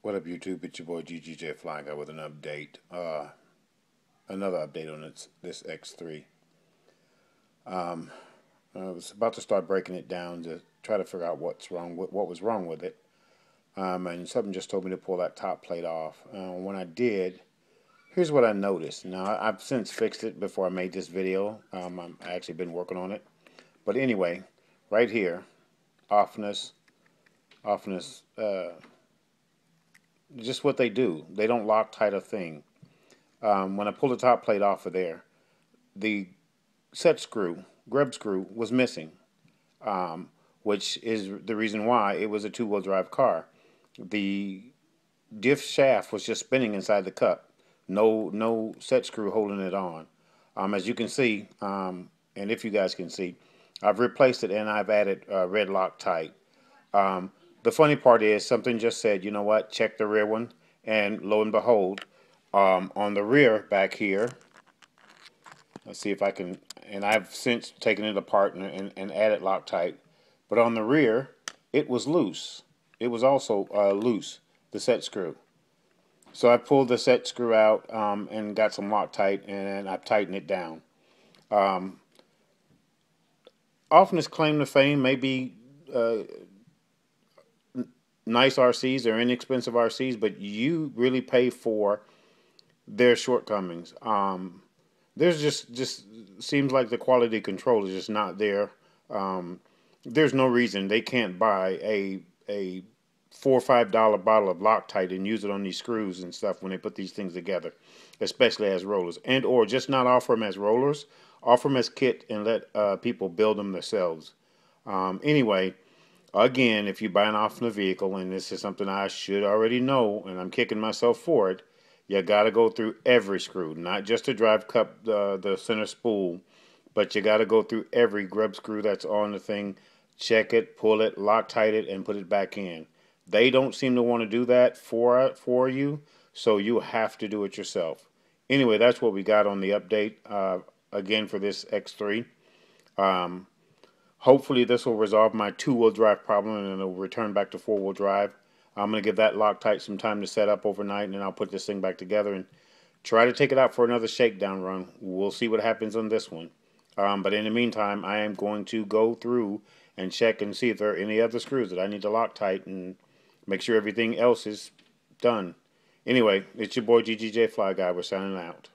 What up, YouTube? It's your boy GGJ Fly Guy with an update. Another update on this X3. I was about to start breaking it down to try to figure out what was wrong with it. And something just told me to pull that top plate off. When I did, here's what I noticed. Now, I've since fixed it before I made this video. I've actually been working on it. But anyway, right here, OFNA's, just what they do. They don't Loctite a thing. When I pulled the top plate off of there, the set screw, grub screw, was missing, which is the reason why it was a two-wheel drive car. The diff shaft was just spinning inside the cup. No set screw holding it on. As you can see, and if you guys can see, I've replaced it and I've added red Loctite. The funny part is something just said, you know what, check the rear one, and lo and behold, on the rear back here, let's see if I can, and I've since taken it apart and added Loctite, but on the rear, it was loose. It was also loose, the set screw. So I pulled the set screw out and got some Loctite, and I've tightened it down. Often its claim to fame may be nice RCs or inexpensive RCs, but you really pay for their shortcomings. There's just seems like the quality control is just not there. There's no reason they can't buy a $4 or $5 bottle of Loctite and use it on these screws and stuff when they put these things together, especially as rollers, and or just not offer them as rollers, offer them as kit and let people build them themselves. Anyway, again, if you buy an OFNA vehicle, and this is something I should already know, and I'm kicking myself for it, you got to go through every screw, not just the drive cup, the center spool, but you got to go through every grub screw that's on the thing, check it, pull it, Loctite it, and put it back in. They don't seem to want to do that for you, so you have to do it yourself. Anyway, that's what we got on the update, again, for this X3. Hopefully this will resolve my two-wheel drive problem and it'll return back to four-wheel drive. I'm going to give that Loctite some time to set up overnight, and then I'll put this thing back together and try to take it out for another shakedown run. We'll see what happens on this one. But in the meantime, I am going to go through and check and see if there are any other screws that I need to Loctite and make sure everything else is done. Anyway, it's your boy GGJ Fly Guy. We're signing out.